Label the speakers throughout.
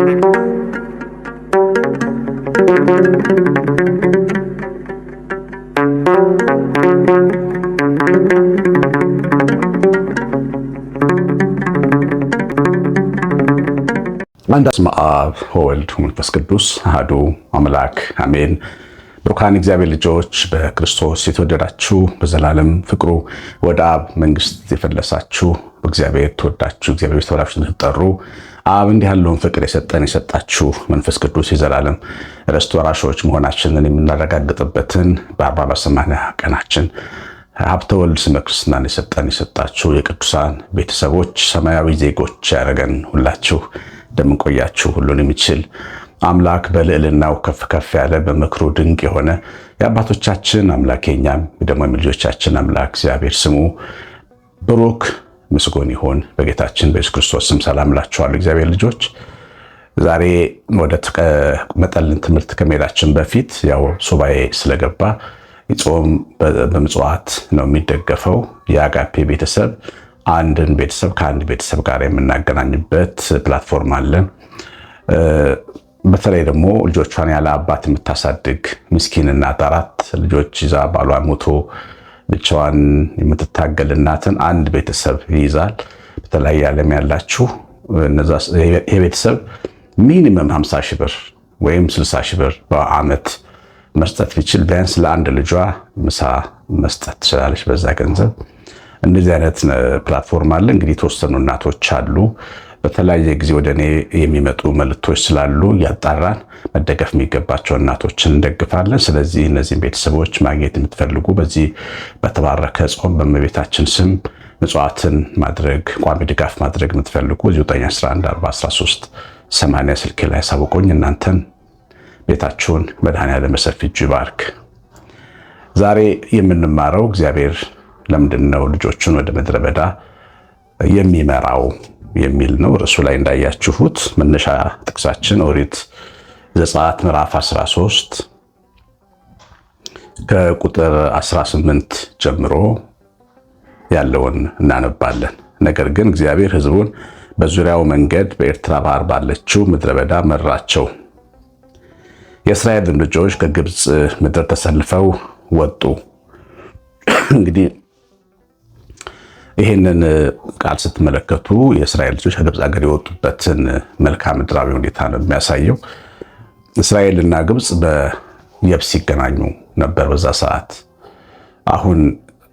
Speaker 1: በስመ አብ ወወልድ ወመንፈስ ቅዱስ አሐዱ አምላክ አሜን። ብሩካን እግዚአብሔር ልጆች በክርስቶስ የተወደዳችሁ በዘላለም ፍቅሩ ወደ አብ መንግስት የፈለሳችሁ በእግዚአብሔር ተወዳችሁ እግዚአብሔር ተወዳችሁ ተጠሩ አብ እንዲህ ያለውን ፍቅር የሰጣችሁ መንፈስ ቅዱስ የዘላለም ርስት ወራሾች መሆናችንን የምናረጋግጥበትን በ40/80 ቀናችን ሀብተ ወልድ ስመ ክርስትናን የሰጣችሁ የቅዱሳን ቤተሰቦች ሰማያዊ ዜጎች ያደረገን ሁላችሁ እንደምንቆያችሁ ሁሉን የሚችል አምላክ በልዕልናው ከፍ ከፍ ያለ በምክሩ ድንቅ የሆነ የአባቶቻችን አምላክ የኛም ደግሞ የልጆቻችን አምላክ እግዚአብሔር ስሙ ብሩክ ምስጉን ይሁን። በጌታችን በኢየሱስ ክርስቶስ ስም ሰላም እላችኋለሁ እግዚአብሔር ልጆች። ዛሬ ወደ መጠልን ትምህርት ከመሄዳችን በፊት ያው ሱባኤ ስለገባ ጾም በምጽዋት ነው የሚደገፈው። የአጋፔ ቤተሰብ አንድን ቤተሰብ ከአንድ ቤተሰብ ጋር የምናገናኝበት ፕላትፎርም አለን። በተለይ ደግሞ ልጆቿን ያለ አባት የምታሳድግ ምስኪን እናት 4 ልጆች ይዛ ባሏ ሞቶ ብቻዋን የምትታገል እናትን አንድ ቤተሰብ ይይዛል። በተለያየ ዓለም ያላችሁ ይሄ ቤተሰብ ሚኒመም 50 ሺህ ብር ወይም 60 ሺህ ብር በዓመት መስጠት ቢችል ቢያንስ ለአንድ ልጇ ምሳ መስጠት ትችላለች በዛ ገንዘብ። እንደዚህ አይነት ፕላትፎርም አለ። እንግዲህ የተወሰኑ እናቶች አሉ በተለያየ ጊዜ ወደ እኔ የሚመጡ መልእክቶች ስላሉ ያጣራን መደገፍ የሚገባቸው እናቶችን እንደግፋለን። ስለዚህ እነዚህን ቤተሰቦች ማግኘት የምትፈልጉ በዚህ በተባረከ ጾም በእመቤታችን ስም ምጽዋትን ማድረግ ቋሚ ድጋፍ ማድረግ የምትፈልጉ 9114138 ስልክ ላይ አሳውቁኝ። እናንተን ቤታችሁን መድኃኔዓለም በሰፊ እጁ ይባርክ። ዛሬ የምንማረው እግዚአብሔር ለምንድነው ልጆቹን ወደ ምድረ በዳ የሚመራው የሚል ነው። ርዕሱ ላይ እንዳያችሁት መነሻ ጥቅሳችን ኦሪት ዘጸአት ምዕራፍ 13 ከቁጥር 18 ጀምሮ ያለውን እናነባለን። ነገር ግን እግዚአብሔር ሕዝቡን በዙሪያው መንገድ በኤርትራ ባህር ባለችው ምድረ በዳ መራቸው። የእስራኤል ልጆች ከግብፅ ምድር ተሰልፈው ወጡ። እንግዲህ ይህንን ቃል ስትመለከቱ የእስራኤል ልጆች ከግብፅ ሀገር የወጡበትን መልክዓ ምድራዊ ሁኔታ ነው የሚያሳየው። እስራኤልና ግብፅ በየብስ ሲገናኙ ነበር በዛ ሰዓት። አሁን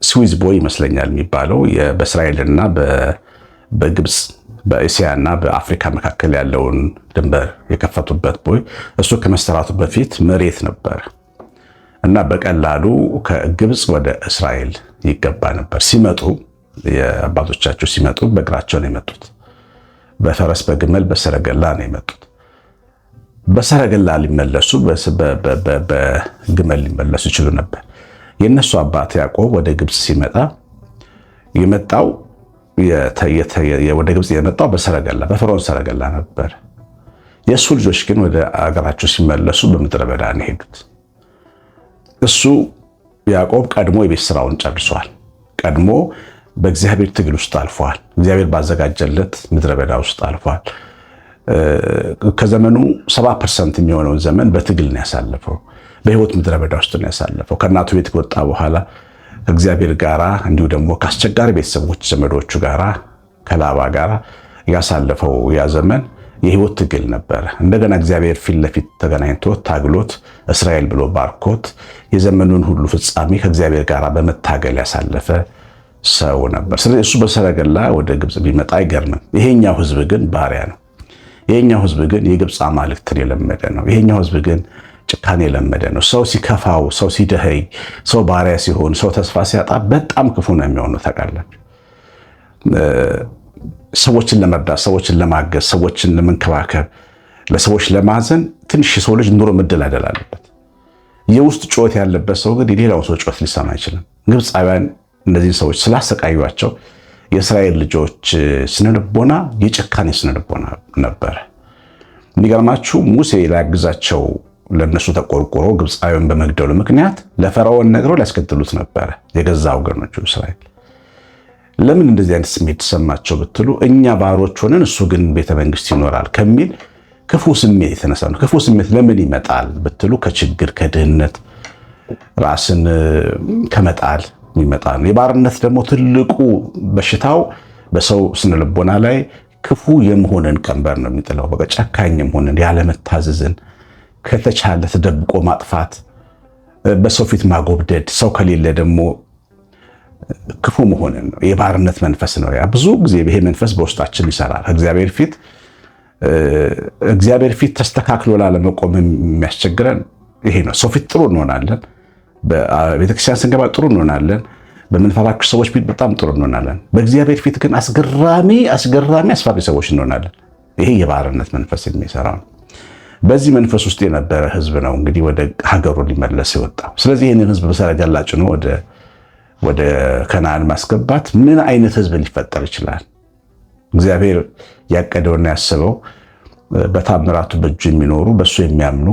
Speaker 1: ስዊዝ ቦይ ይመስለኛል የሚባለው በእስራኤልና በግብፅ በእስያና በአፍሪካ መካከል ያለውን ድንበር የከፈቱበት ቦይ እሱ ከመሰራቱ በፊት መሬት ነበር እና በቀላሉ ከግብፅ ወደ እስራኤል ይገባ ነበር። ሲመጡ የአባቶቻቸው ሲመጡ በእግራቸው ነው የመጡት። በፈረስ በግመል በሰረገላ ነው የመጡት። በሰረገላ ሊመለሱ በግመል ሊመለሱ ይችሉ ነበር። የነሱ አባት ያዕቆብ ወደ ግብፅ ሲመጣ የመጣው ወደ ግብፅ የመጣው በሰረገላ በፈርዖን ሰረገላ ነበር። የእሱ ልጆች ግን ወደ አገራቸው ሲመለሱ በምድረ በዳ ነው የሄዱት። እሱ ያዕቆብ ቀድሞ የቤት ስራውን ጨርሷል። ቀድሞ በእግዚአብሔር ትግል ውስጥ አልፏል። እግዚአብሔር ባዘጋጀለት ምድረ በዳ ውስጥ አልፏል። ከዘመኑ 70% የሚሆነውን ዘመን በትግል ነው ያሳለፈው። በህይወት ምድረ በዳ ውስጥ ነው ያሳለፈው። ከእናቱ ቤት ከወጣ በኋላ ከእግዚአብሔር ጋራ እንዲሁ ደግሞ ከአስቸጋሪ ቤተሰቦች ዘመዶቹ ጋራ ከላባ ጋራ ያሳለፈው ያ ዘመን የህይወት ትግል ነበረ። እንደገና እግዚአብሔር ፊት ለፊት ተገናኝቶ ታግሎት እስራኤል ብሎ ባርኮት የዘመኑን ሁሉ ፍጻሜ ከእግዚአብሔር ጋራ በመታገል ያሳለፈ ሰው ነበር። ስለዚህ እሱ በሰረገላ ወደ ግብፅ ቢመጣ አይገርምም። ይሄኛው ህዝብ ግን ባሪያ ነው። ይሄኛው ህዝብ ግን የግብፅ አማልክትን የለመደ ነው። ይሄኛው ህዝብ ግን ጭካኔ የለመደ ነው። ሰው ሲከፋው፣ ሰው ሲደኸይ፣ ሰው ባሪያ ሲሆን፣ ሰው ተስፋ ሲያጣ በጣም ክፉ ነው የሚሆነው። ታውቃላችሁ፣ ሰዎችን ለመርዳት፣ ሰዎችን ለማገዝ፣ ሰዎችን ለመንከባከብ፣ ለሰዎች ለማዘን ትንሽ የሰው ልጅ ኑሮ መደላደል አለበት። የውስጥ ጩኸት ያለበት ሰው ግን የሌላውን ሰው ጩኸት ሊሰማ አይችልም። ግብፃውያን እነዚህን ሰዎች ስላሰቃዩቸው የእስራኤል ልጆች ስነልቦና የጭካኔ ስነልቦና ነበረ። የሚገርማችሁ ሙሴ ሊያግዛቸው ለነሱ ተቆርቆሮ ግብፃውያን በመግደሉ ምክንያት ለፈርዖን ነግረው ሊያስገድሉት ነበረ የገዛ ወገኖቹ እስራኤል። ለምን እንደዚህ አይነት ስሜት ተሰማቸው ብትሉ እኛ ባሮች ሆነን እሱ ግን ቤተ መንግስት ይኖራል ከሚል ክፉ ስሜት የተነሳ ነው። ክፉ ስሜት ለምን ይመጣል ብትሉ ከችግር ከድህነት ራስን ከመጣል የሚመጣ ነው። የባርነት ደግሞ ትልቁ በሽታው በሰው ስነልቦና ላይ ክፉ የመሆንን ቀንበር ነው የሚጥለው። በቃ ጨካኝ የመሆንን ያለመታዘዝን፣ ከተቻለ ተደብቆ ማጥፋት፣ በሰው ፊት ማጎብደድ፣ ሰው ከሌለ ደግሞ ክፉ መሆንን ነው። የባርነት መንፈስ ነው ያ። ብዙ ጊዜ ይሄ መንፈስ በውስጣችን ይሰራል። እግዚአብሔር ፊት ተስተካክሎ ላለመቆም የሚያስቸግረን ይሄ ነው። ሰው ፊት ጥሩ እንሆናለን፣ በቤተክርስቲያን ስንገባ ጥሩ እንሆናለን፣ በምንፈራችሁ ሰዎች ፊት በጣም ጥሩ እንሆናለን። በእግዚአብሔር ፊት ግን አስገራሚ አስፈሪ ሰዎች እንሆናለን። ይሄ የባርነት መንፈስ የሚሰራው ነው። በዚህ መንፈስ ውስጥ የነበረ ህዝብ ነው እንግዲህ ወደ ሀገሩ ሊመለስ የወጣው። ስለዚህ ይህንን ህዝብ በሰረገላ ጭኖ ወደ ከነዓን ማስገባት ምን አይነት ህዝብ ሊፈጠር ይችላል? እግዚአብሔር ያቀደውና ያሰበው በታምራቱ በእጁ የሚኖሩ በእሱ የሚያምኑ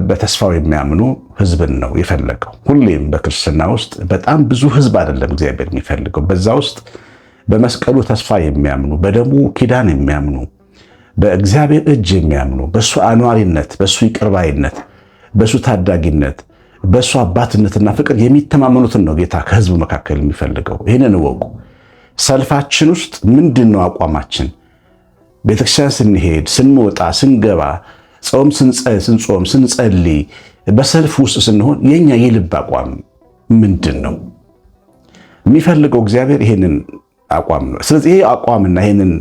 Speaker 1: በተስፋው የሚያምኑ ህዝብን ነው የፈለገው። ሁሌም በክርስትና ውስጥ በጣም ብዙ ህዝብ አይደለም እግዚአብሔር የሚፈልገው። በዛ ውስጥ በመስቀሉ ተስፋ የሚያምኑ፣ በደሙ ኪዳን የሚያምኑ፣ በእግዚአብሔር እጅ የሚያምኑ፣ በእሱ አኗሪነት፣ በእሱ ይቅርባይነት፣ በእሱ ታዳጊነት፣ በእሱ አባትነትና ፍቅር የሚተማመኑትን ነው ጌታ ከህዝቡ መካከል የሚፈልገው። ይህንን እወቁ። ሰልፋችን ውስጥ ምንድን ነው አቋማችን? ቤተክርስቲያን ስንሄድ፣ ስንወጣ፣ ስንገባ፣ ጾም ስንጾም፣ ስንጸልይ፣ በሰልፍ ውስጥ ስንሆን የኛ የልብ አቋም ምንድን ነው? የሚፈልገው እግዚአብሔር ይሄንን አቋም ነው። ስለዚህ ይሄ አቋምና ይሄንን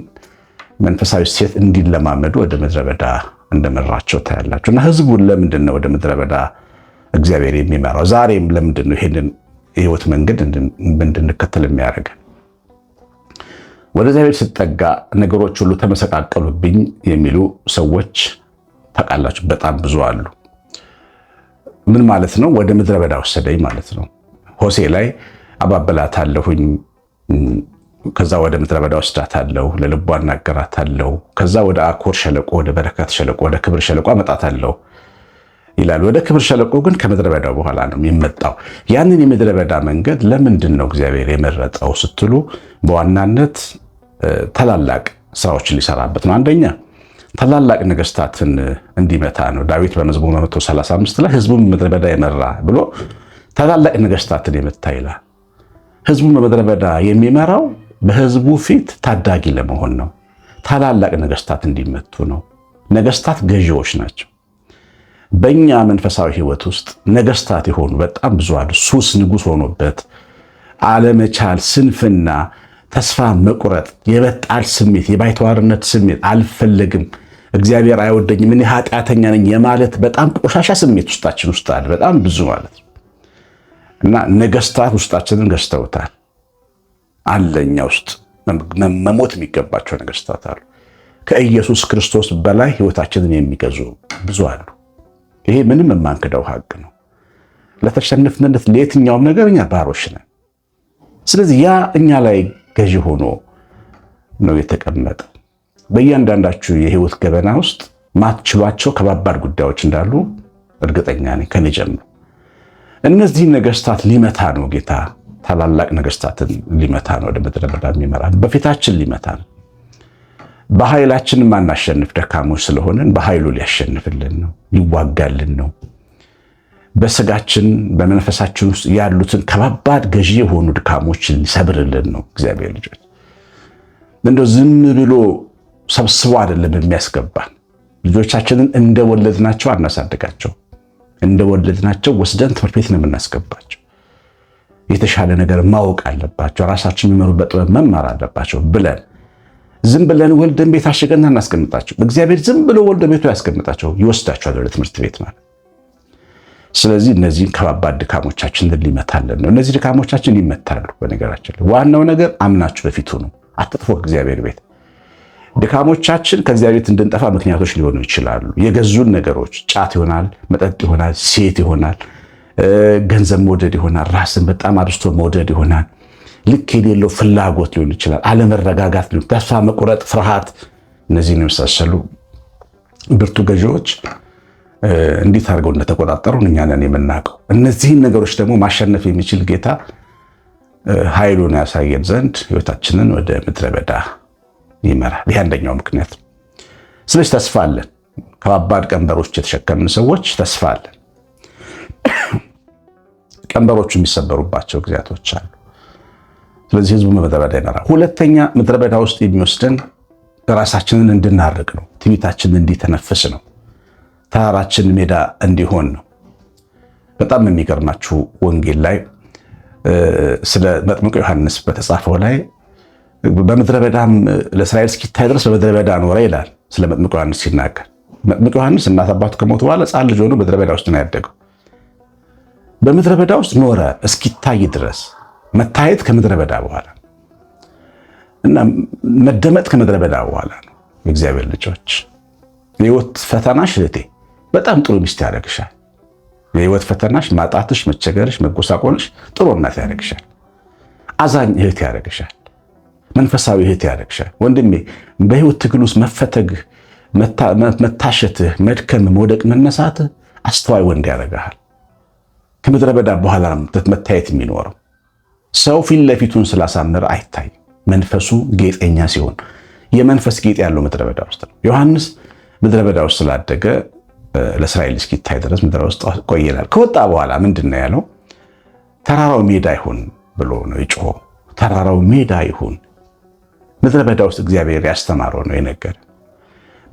Speaker 1: መንፈሳዊ ሴት እንዲለማመዱ ወደ ምድረ በዳ እንደመራቸው ታያላችሁ። እና ህዝቡን ለምንድን ነው ወደ ምድረ በዳ እግዚአብሔር የሚመራው? ዛሬም ለምንድን ነው ይሄንን የህይወት መንገድ እንድንከተል የሚያደርገን? ወደ እግዚአብሔር ስጠጋ ነገሮች ሁሉ ተመሰቃቀሉብኝ የሚሉ ሰዎች ታውቃላችሁ፣ በጣም ብዙ አሉ። ምን ማለት ነው? ወደ ምድረ በዳ ወሰደኝ ማለት ነው። ሆሴ ላይ አባበላታለሁኝ፣ ከዛ ወደ ምድረ በዳ ወስዳታለሁ፣ ለልቧ እናገራታለሁ፣ ከዛ ወደ አኮር ሸለቆ፣ ወደ በረከት ሸለቆ፣ ወደ ክብር ሸለቆ አመጣታለሁ ይላል። ወደ ክብር ሸለቆ ግን ከምድረ በዳው በኋላ ነው የሚመጣው። ያንን የምድረ በዳ መንገድ ለምንድን ነው እግዚአብሔር የመረጠው ስትሉ በዋናነት ታላላቅ ስራዎችን ሊሰራበት ነው። አንደኛ ታላላቅ ነገስታትን እንዲመታ ነው። ዳዊት በመዝሙር 135 ላይ ህዝቡን ምድረ በዳ የመራ ብሎ ታላላቅ ነገስታትን የመታ ይላል። ህዝቡን በምድረ በዳ የሚመራው በህዝቡ ፊት ታዳጊ ለመሆን ነው። ታላላቅ ነገስታት እንዲመቱ ነው። ነገስታት ገዢዎች ናቸው። በእኛ መንፈሳዊ ህይወት ውስጥ ነገስታት የሆኑ በጣም ብዙ አሉ። ሱስ ንጉስ ሆኖበት አለመቻል፣ ስንፍና፣ ተስፋ መቁረጥ፣ የበጣል ስሜት፣ የባይተዋርነት ስሜት፣ አልፈለግም፣ እግዚአብሔር አይወደኝም፣ እኔ ኃጢአተኛ ነኝ የማለት በጣም ቆሻሻ ስሜት ውስጣችን ውስጥ አለ። በጣም ብዙ ማለት ነው። እና ነገስታት ውስጣችንን ገዝተውታል። አለኛ ውስጥ መሞት የሚገባቸው ነገስታት አሉ። ከኢየሱስ ክርስቶስ በላይ ህይወታችንን የሚገዙ ብዙ አሉ። ይሄ ምንም የማንክደው ሀቅ ነው። ለተሸነፍንለት ለየትኛውም ነገር እኛ ባሮች ነን። ስለዚህ ያ እኛ ላይ ገዢ ሆኖ ነው የተቀመጠ። በእያንዳንዳችሁ የህይወት ገበና ውስጥ ማትችሏቸው ከባባድ ጉዳዮች እንዳሉ እርግጠኛ ነኝ፣ ከኔ ጀምሮ። እነዚህን ነገስታት ሊመታ ነው ጌታ። ታላላቅ ነገስታትን ሊመታ ነው ወደ ምድረ በዳ የሚመራ በፊታችን ሊመታ ነው። በኃይላችን ማናሸንፍ ደካሞች ስለሆንን በኃይሉ ሊያሸንፍልን ነው፣ ሊዋጋልን ነው። በስጋችን በመንፈሳችን ውስጥ ያሉትን ከባባድ ገዢ የሆኑ ድካሞችን ሊሰብርልን ነው። እግዚአብሔር ልጆች እንደው ዝም ብሎ ሰብስቦ አይደለም የሚያስገባን። ልጆቻችንን እንደወለድናቸው አናሳድጋቸው። እንደወለድናቸው ወስደን ትምህርት ቤት ነው የምናስገባቸው። የተሻለ ነገር ማወቅ አለባቸው። ራሳችን የሚመሩበት ጥበብ መማር አለባቸው ብለን ዝም ብለን ወልደን ቤት አሽገን እናስቀምጣቸው። እግዚአብሔር ዝም ብሎ ወልደ ቤቱ ያስቀምጣቸው፣ ይወስዳቸዋል ወደ ትምህርት ቤት ማለት። ስለዚህ እነዚህን ከባባድ ድካሞቻችንን ሊመታልን ነው። እነዚህ ድካሞቻችን ይመታሉ። በነገራችን ላይ ዋናው ነገር አምናችሁ በፊቱ ነው። አትጥፎ እግዚአብሔር ቤት ድካሞቻችን ከእግዚአብሔር ቤት እንድንጠፋ ምክንያቶች ሊሆኑ ይችላሉ። የገዙን ነገሮች ጫት ይሆናል፣ መጠጥ ይሆናል፣ ሴት ይሆናል፣ ገንዘብ መውደድ ይሆናል፣ ራስን በጣም አብዝቶ መውደድ ይሆናል፣ ልክ የሌለው ፍላጎት ሊሆን ይችላል፣ አለመረጋጋት ሊሆን፣ ተስፋ መቁረጥ፣ ፍርሃት። እነዚህን የመሳሰሉ ብርቱ ገዢዎች እንዴት አድርገው እንደተቆጣጠሩን እኛ ነን የምናውቀው። እነዚህን ነገሮች ደግሞ ማሸነፍ የሚችል ጌታ ኃይሉን ያሳየን ዘንድ ሕይወታችንን ወደ ምድረ በዳ ይመራል። ይህ አንደኛው ምክንያት። ስለዚህ ተስፋ አለን። ከባባድ ቀንበሮች የተሸከምን ሰዎች ተስፋ አለን። ቀንበሮቹ የሚሰበሩባቸው ጊዜያቶች አሉ። ስለዚህ ህዝቡ ምድረ በዳ ይኖራል። ሁለተኛ ምድረ በዳ ውስጥ የሚወስደን ራሳችንን እንድናርቅ ነው። ትዕቢታችንን እንዲተነፍስ ነው። ተራራችን ሜዳ እንዲሆን ነው። በጣም የሚገርማችሁ ወንጌል ላይ ስለ መጥምቁ ዮሐንስ በተጻፈው ላይ በምድረ በዳም ለእስራኤል እስኪታይ ድረስ በምድረ በዳ ኖረ ይላል። ስለ መጥምቁ ዮሐንስ ሲናገር መጥምቁ ዮሐንስ እናት አባቱ ከሞቱ በኋላ ሕፃን ልጅ ሆኖ ምድረ በዳ ውስጥ ነው ያደገው። በምድረ በዳ ውስጥ ኖረ እስኪታይ ድረስ። መታየት ከምድረ በዳ በኋላ እና መደመጥ ከምድረ በዳ በኋላ ነው። የእግዚአብሔር ልጆች የህይወት ፈተናሽ እህቴ በጣም ጥሩ ሚስት ያደርግሻል። የህይወት ፈተናሽ ማጣትሽ፣ መቸገርሽ፣ መጎሳቆልሽ ጥሩ እናት ያደርግሻል። አዛኝ እህት ያደርግሻል። መንፈሳዊ እህት ያደርግሻል። ወንድሜ በህይወት ትግል ውስጥ መፈተግህ፣ መታሸትህ፣ መድከም፣ መውደቅ፣ መነሳትህ አስተዋይ ወንድ ያደርግሃል። ከምድረ በዳ በኋላ መታየት የሚኖረው ሰው ፊት ለፊቱን ስላሳመረ አይታይም። መንፈሱ ጌጠኛ ሲሆን የመንፈስ ጌጥ ያለው ምድረ በዳ ውስጥ ነው። ዮሐንስ ምድረ በዳ ውስጥ ስላደገ ለእስራኤል እስኪታይ ድረስ ምድረ ውስጥ ቆይላል። ከወጣ በኋላ ምንድን ነው ያለው? ተራራው ሜዳ ይሁን ብሎ ነው የጮኸው። ተራራው ሜዳ ይሁን። ምድረ በዳ ውስጥ እግዚአብሔር ያስተማረው ነው የነገረ።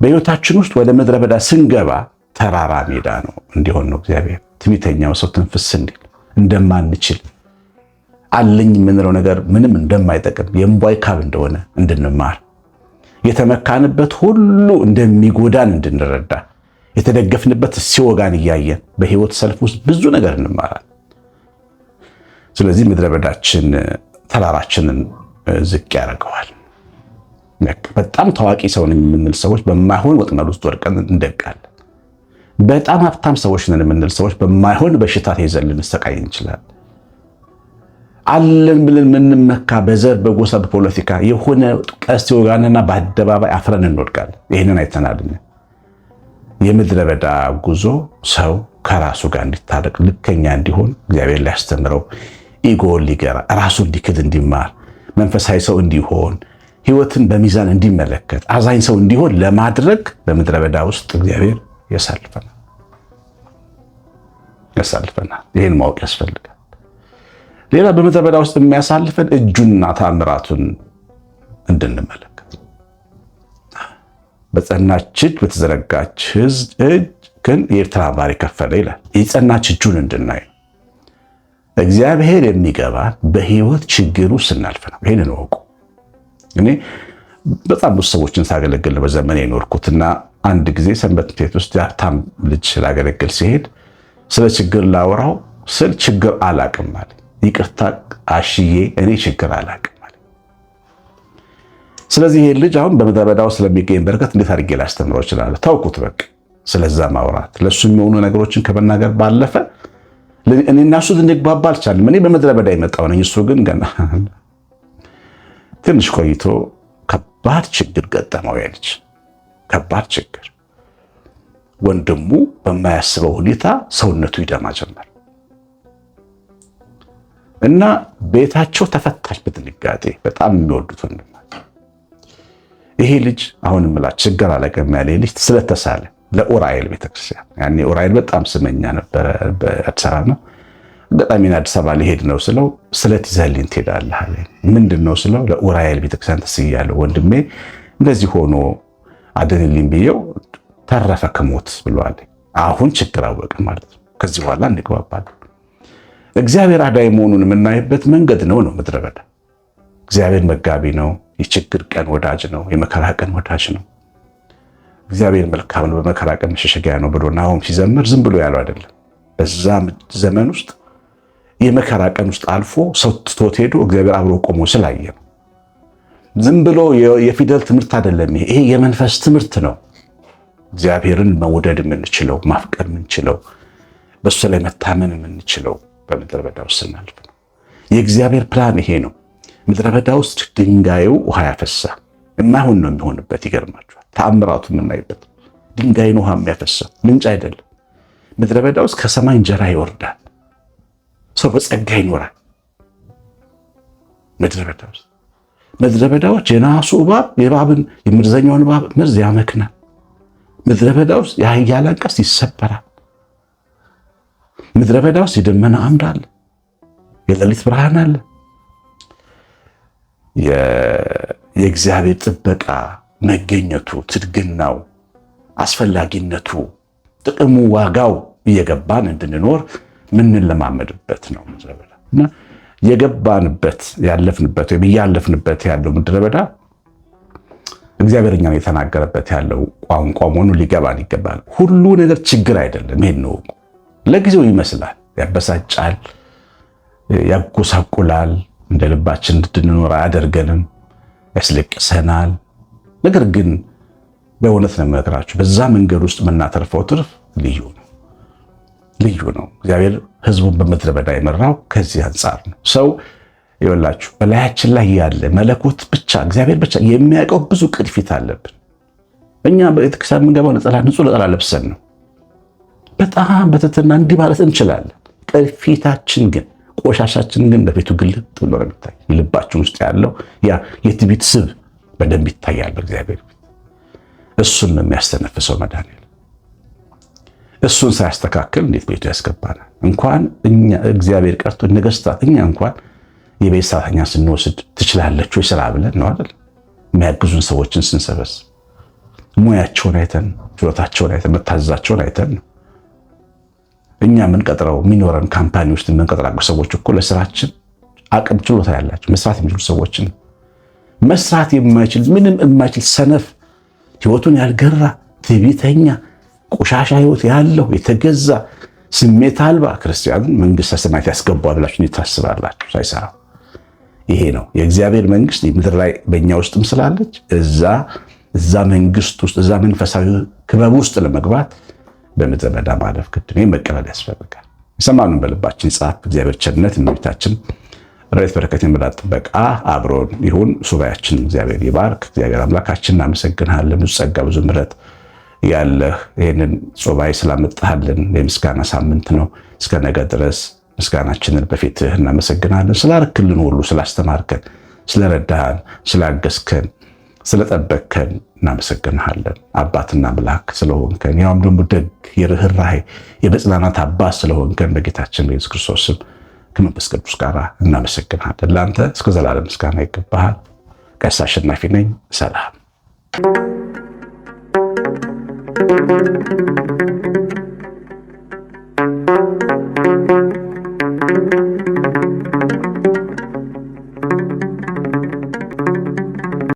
Speaker 1: በህይወታችን ውስጥ ወደ ምድረ በዳ ስንገባ ተራራ ሜዳ ነው እንዲሆን ነው እግዚአብሔር። ትዕቢተኛው ሰው ትንፍስ እንዲል እንደማንችል አለኝ የምንለው ነገር ምንም እንደማይጠቅም የእምቧይ ካብ እንደሆነ እንድንማር የተመካንበት ሁሉ እንደሚጎዳን እንድንረዳ የተደገፍንበት ሲወጋን እያየን በህይወት ሰልፍ ውስጥ ብዙ ነገር እንማራለን። ስለዚህ ምድረ በዳችን ተራራችንን ዝቅ ያደርገዋል። በጣም ታዋቂ ሰው ነኝ የምንል ሰዎች በማይሆን ወጥመድ ውስጥ ወድቀን እንደቃለን። በጣም ሀብታም ሰዎች ነን የምንል ሰዎች በማይሆን በሽታ ተይዘን ልንሰቃይ እንችላለን። አለን ብለን የምንመካ በዘር በጎሳ በፖለቲካ የሆነ ቀስት ወጋንና በአደባባይ አፍረን እንወድቃለን። ይህንን አይተናልኝ። የምድረ በዳ ጉዞ ሰው ከራሱ ጋር እንዲታረቅ ልከኛ እንዲሆን እግዚአብሔር ሊያስተምረው ኢጎን ሊገራ ራሱ እንዲክድ እንዲማር መንፈሳዊ ሰው እንዲሆን ህይወትን በሚዛን እንዲመለከት አዛኝ ሰው እንዲሆን ለማድረግ በምድረ በዳ ውስጥ እግዚአብሔር ያሳልፈናል። ይህን ማወቅ ያስፈልጋል። ሌላ በምድረ በዳ ውስጥ የሚያሳልፈን እጁና ታምራቱን እንድንመለከት በጸናች እጅ በተዘረጋች እጅ ግን የኤርትራ ባህር ከፈለ ይላል። የጸናች እጁን እንድናይ እግዚአብሔር የሚገባን በህይወት ችግሩ ስናልፍ ነው። ይህንን እወቁ። እኔ በጣም ብዙ ሰዎችን ሳገለግል በዘመኔ የኖርኩትና አንድ ጊዜ ሰንበት ቤት ውስጥ የሀብታም ልጅ ስላገለግል ሲሄድ ስለ ችግር ላወራው ስል ችግር አላቅም ማለት ይቅርታ አሽዬ እኔ ችግር አላቅም ማለት። ስለዚህ ይሄ ልጅ አሁን በምድረ በዳው ስለሚገኝ በረከት እንዴት አድርጌ ላስተምረው እችላለሁ? ታውቁት በቃ ስለዛ ማውራት ለሱ የሚሆኑ ነገሮችን ከመናገር ባለፈ እኔ እና እሱ እንግባባ አልቻልንም። እኔ በምድረ በዳ የመጣው ነኝ፣ እሱ ግን ገና ትንሽ ቆይቶ ከባድ ችግር ገጠመው። ያ ልጅ ከባድ ችግር፣ ወንድሙ በማያስበው ሁኔታ ሰውነቱ ይደማ ጀመር እና ቤታቸው ተፈታች በድንጋጤ። በጣም የሚወዱት ወንድማቸው ይሄ ልጅ አሁንም ምላች ችግር አለቀም ያለ ልጅ ስለተሳለ ለኡራኤል ቤተክርስቲያን፣ ያኔ ኡራኤል በጣም ስመኛ ነበረ በአዲስ አበባ ነው። በጣም አዲስ አበባ ሊሄድ ነው ስለው ስለት ይዘህልኝ ትሄዳለህ አለኝ። ምንድን ነው ስለው ለኡራኤል ቤተክርስቲያን ተስያለሁ ወንድሜ እንደዚህ ሆኖ አድንልኝ ብዬው ተረፈ ከሞት ብሏል። አሁን ችግር አወቅን ማለት ነው። ከዚህ በኋላ እንግባባለን። እግዚአብሔር አዳይ መሆኑን የምናይበት መንገድ ነው ምድረ በዳ። እግዚአብሔር መጋቢ ነው። የችግር ቀን ወዳጅ ነው። የመከራ ቀን ወዳጅ ነው። እግዚአብሔር መልካም ነው፣ በመከራ ቀን መሸሸጊያ ነው ብሎ ናሆም ሲዘምር ዝም ብሎ ያለው አይደለም። በዛ ዘመን ውስጥ የመከራ ቀን ውስጥ አልፎ ሰው ትቶት ሄዶ እግዚአብሔር አብሮ ቆሞ ስላየ ነው። ዝም ብሎ የፊደል ትምህርት አይደለም። ይሄ የመንፈስ ትምህርት ነው። እግዚአብሔርን መውደድ የምንችለው ማፍቀር የምንችለው በሱ ላይ መታመን የምንችለው በምድረ በዳ ውስጥ ስናልፍ ነው። የእግዚአብሔር ፕላን ይሄ ነው። ምድረ በዳ ውስጥ ድንጋዩ ውሃ ያፈሳ የማይሆን ነው የሚሆንበት። ይገርማችኋል። ተአምራቱ የምናይበት ድንጋይን ውሃ የሚያፈሳው ምንጭ አይደለም። ምድረ በዳ ውስጥ ከሰማይ እንጀራ ይወርዳል። ሰው በጸጋ ይኖራል። ምድረ በዳዎች የናሱ እባብ የመርዘኛውን እባብ መርዝ ያመክናል። ምድረ በዳ ውስጥ የኃያላን ቀስት ይሰበራል። ምድረ በዳ ውስጥ የደመና አምድ አለ፣ የሌሊት ብርሃን አለ። የእግዚአብሔር ጥበቃ መገኘቱ፣ ትድግናው፣ አስፈላጊነቱ፣ ጥቅሙ፣ ዋጋው እየገባን እንድንኖር ምንለማመድበት ነው ምድረ በዳ እና የገባንበት ያለፍንበት ወይም እያለፍንበት ያለው ምድረ በዳ እግዚአብሔር እኛን የተናገረበት ያለው ቋንቋ መሆኑን ሊገባን ይገባል። ሁሉ ነገር ችግር አይደለም። ይሄን ነው ለጊዜው ይመስላል፣ ያበሳጫል፣ ያጎሳቁላል፣ እንደ ልባችን እንድንኖር አያደርገንም፣ ያስለቅሰናል። ነገር ግን በእውነት ነው የምነግራችሁ በዛ መንገድ ውስጥ የምናተርፈው ትርፍ ልዩ ነው። እግዚአብሔር ሕዝቡን በምድረ በዳ የመራው ከዚህ አንጻር ነው። ሰው ይወላችሁ በላያችን ላይ ያለ መለኮት ብቻ እግዚአብሔር ብቻ የሚያውቀው ብዙ ቅድፊት አለብን። እኛ በቤተክርስቲያን የምንገባው ንጹህ ነጠላ ለብሰን ነው። በጣም በትህትና እንዲህ ማለት እንችላለን። ቅድፊታችን ግን ቆሻሻችን ግን በፊቱ ግልጥ ብሎ ነው የሚታይ። ልባችን ውስጥ ያለው ያ የትዕቢት ስብ በደንብ ይታያል በእግዚአብሔር ፊት። እሱን ነው የሚያስተነፍሰው መድኃኒዓለም። እሱን ሳያስተካክል እንዴት ቤቱ ያስገባናል? እንኳን እኛ እግዚአብሔር ቀርቶ ነገስታት እኛ እንኳን የቤት ሰራተኛ ስንወስድ ትችላለች ወይ ስራ ብለን ነው አይደል? የሚያግዙን ሰዎችን ስንሰበስብ ሙያቸውን አይተን ችሎታቸውን አይተን መታዘዛቸውን አይተን ነው። እኛ የምንቀጥረው የሚኖረን ካምፓኒ ውስጥ የምንቀጥራቸው ሰዎች እኮ ለስራችን አቅም ችሎታ ያላቸው መስራት የሚችሉ ሰዎችን መስራት የማይችል ምንም የማይችል ሰነፍ ህይወቱን ያልገራ ትዕቢተኛ ቆሻሻ ህይወት ያለው የተገዛ ስሜት አልባ ክርስቲያኑን መንግስተ ሰማያት ያስገባዋል ብላችሁ ታስባላችሁ? ሳይሰራ ይሄ ነው የእግዚአብሔር መንግስት ምድር ላይ በእኛ ውስጥም ስላለች እዛ መንግስት ውስጥ እዛ መንፈሳዊ ክበብ ውስጥ ለመግባት በምድረ በዳ ማለፍ ግድ ነው። መቀበል ያስፈልጋል። የሰማነውን በልባችን ጻፍ። እግዚአብሔር ቸርነት እመቤታችን ረድኤት በረከት የምላት ጥበቃ አብሮን ይሁን። ሱባኤያችን እግዚአብሔር ይባርክ። እግዚአብሔር አምላካችን እናመሰግንሃለን። ብዙ ጸጋ ብዙ ምሕረት ያለህ ይህንን ሱባኤ ስላመጣህልን የምስጋና ሳምንት ነው። እስከ ነገ ድረስ ምስጋናችንን በፊትህ እናመሰግናለን። ስላረክልን ሁሉ ስላስተማርከን፣ ስለረዳህን፣ ስላገዝከን፣ ስለጠበቅከን እናመሰግንሃለን። አባትና አምላክ ስለሆንከን ያውም ደግሞ ደግ የርኅራኄ የመጽናናት አባት ስለሆንከን በጌታችን በኢየሱስ ክርስቶስ ስም ከመንፈስ ቅዱስ ጋር እናመሰግንሃለን። ለአንተ እስከ ዘላለም ምስጋና ይገባሃል። ቀሲስ አሸናፊ ነኝ። ሰላም